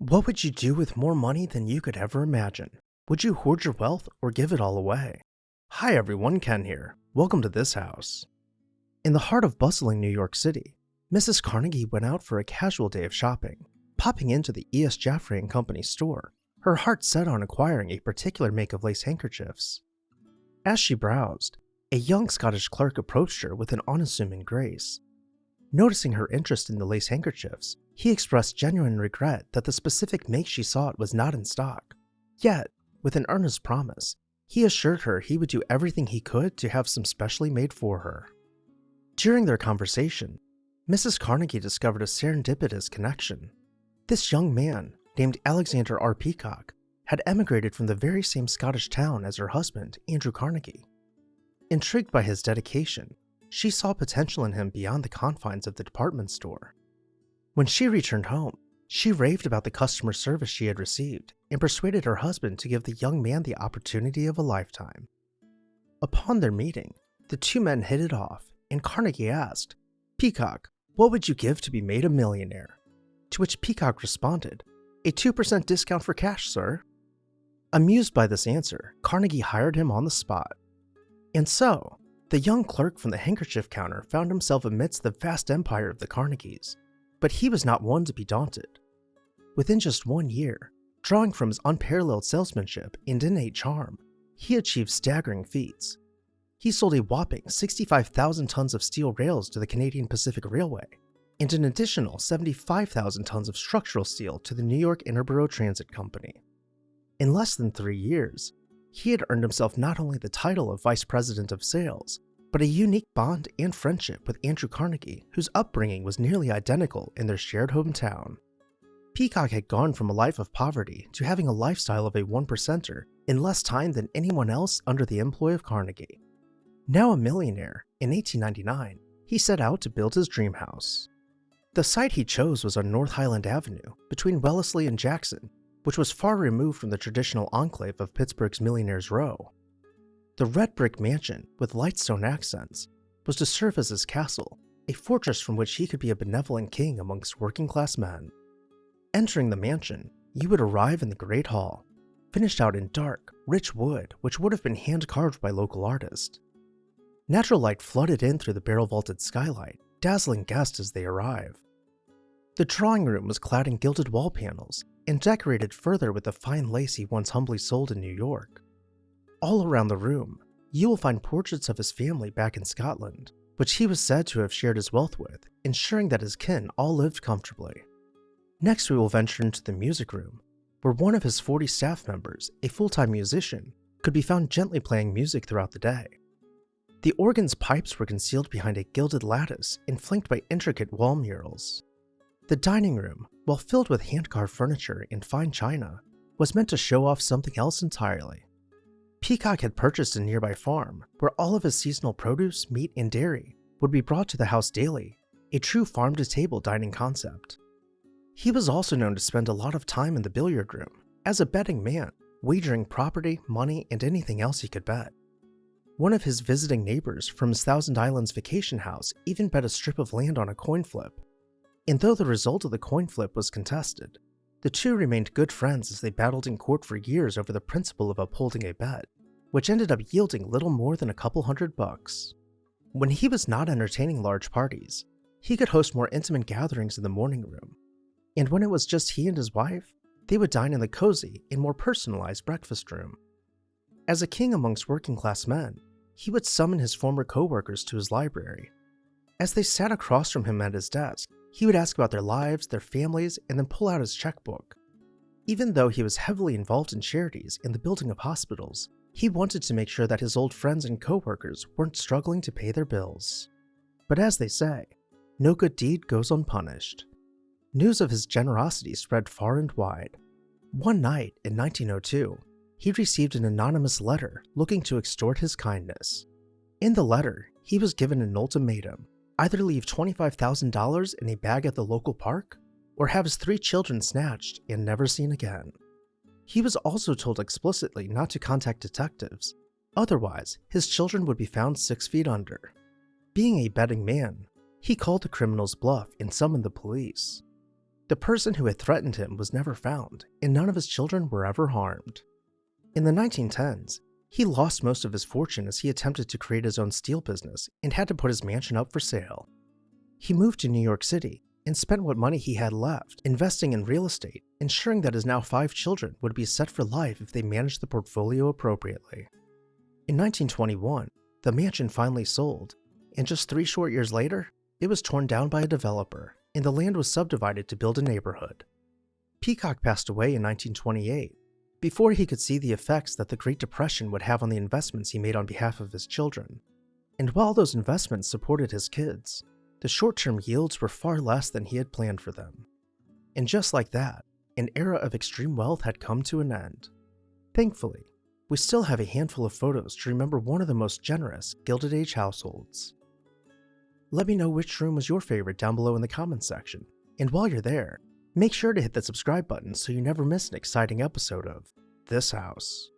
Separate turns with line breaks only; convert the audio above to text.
What would you do with more money than you could ever imagine? Would you hoard your wealth or give it all away? Hi everyone, Ken here. Welcome to this house. In the heart of bustling New York City, Mrs. Carnegie went out for a casual day of shopping, popping into the E.S. Jaffray & Company store, her heart set on acquiring a particular make of lace handkerchiefs. As she browsed, a young Scottish clerk approached her with an unassuming grace. Noticing her interest in the lace handkerchiefs, he expressed genuine regret that the specific make she sought was not in stock. Yet, with an earnest promise, he assured her he would do everything he could to have some specially made for her. During their conversation, Mrs. Carnegie discovered a serendipitous connection. This young man, named Alexander R. Peacock, had emigrated from the very same Scottish town as her husband, Andrew Carnegie. Intrigued by his dedication, she saw potential in him beyond the confines of the department store. When she returned home, she raved about the customer service she had received and persuaded her husband to give the young man the opportunity of a lifetime. Upon their meeting, the two men hit it off, and Carnegie asked, "Peacock, what would you give to be made a millionaire?" To which Peacock responded, "A 2% discount for cash, sir." Amused by this answer, Carnegie hired him on the spot. And so, the young clerk from the handkerchief counter found himself amidst the vast empire of the Carnegies, but he was not one to be daunted. Within just 1 year, drawing from his unparalleled salesmanship and innate charm, he achieved staggering feats. He sold a whopping 65,000 tons of steel rails to the Canadian Pacific Railway, and an additional 75,000 tons of structural steel to the New York Interborough Transit Company. In less than 3 years, he had earned himself not only the title of Vice President of Sales, but a unique bond and friendship with Andrew Carnegie, whose upbringing was nearly identical in their shared hometown. Peacock had gone from a life of poverty to having a lifestyle of a one-percenter in less time than anyone else under the employ of Carnegie. Now a millionaire, in 1899, he set out to build his dream house. The site he chose was on North Highland Avenue, between Wellesley and Jackson, which was far removed from the traditional enclave of Pittsburgh's Millionaires Row. The red brick mansion, with light stone accents, was to serve as his castle, a fortress from which he could be a benevolent king amongst working-class men. Entering the mansion, you would arrive in the Great Hall, finished out in dark, rich wood which would have been hand-carved by local artists. Natural light flooded in through the barrel-vaulted skylight, dazzling guests as they arrive. The drawing room was clad in gilded wall panels and decorated further with the fine lace he once humbly sold in New York. All around the room, you will find portraits of his family back in Scotland, which he was said to have shared his wealth with, ensuring that his kin all lived comfortably. Next, we will venture into the music room, where one of his 40 staff members, a full-time musician, could be found gently playing music throughout the day. The organ's pipes were concealed behind a gilded lattice and flanked by intricate wall murals. The dining room, while filled with hand-carved furniture and fine china, was meant to show off something else entirely. Peacock had purchased a nearby farm, where all of his seasonal produce, meat, and dairy would be brought to the house daily, a true farm-to-table dining concept. He was also known to spend a lot of time in the billiard room, as a betting man, wagering property, money, and anything else he could bet. One of his visiting neighbors from his Thousand Islands vacation house even bet a strip of land on a coin flip. And though the result of the coin flip was contested, the two remained good friends as they battled in court for years over the principle of upholding a bet, which ended up yielding little more than a couple $100. When he was not entertaining large parties, he could host more intimate gatherings in the morning room. And when it was just he and his wife, they would dine in the cozy and more personalized breakfast room. As a king amongst working-class men, he would summon his former co-workers to his library. As they sat across from him at his desk, he would ask about their lives, their families, and then pull out his checkbook. Even though he was heavily involved in charities and the building of hospitals, he wanted to make sure that his old friends and co-workers weren't struggling to pay their bills. But as they say, no good deed goes unpunished. News of his generosity spread far and wide. One night in 1902, he received an anonymous letter looking to extort his kindness. In the letter, he was given an ultimatum: either leave $25,000 in a bag at the local park, or have his 3 children snatched and never seen again. He was also told explicitly not to contact detectives, otherwise his children would be found 6 feet under. Being a betting man, he called the criminal's bluff and summoned the police. The person who had threatened him was never found, and none of his children were ever harmed. In the 1910s, he lost most of his fortune as he attempted to create his own steel business and had to put his mansion up for sale. He moved to New York City and spent what money he had left investing in real estate, ensuring that his now 5 children would be set for life if they managed the portfolio appropriately. In 1921, the mansion finally sold, and just 3 short years later, it was torn down by a developer, and the land was subdivided to build a neighborhood. Peacock passed away in 1928, before he could see the effects that the Great Depression would have on the investments he made on behalf of his children. And while those investments supported his kids, the short-term yields were far less than he had planned for them. And just like that, an era of extreme wealth had come to an end. Thankfully, we still have a handful of photos to remember one of the most generous Gilded Age households. Let me know which room was your favorite down below in the comments section, and while you're there, make sure to hit that subscribe button so you never miss an exciting episode of This House.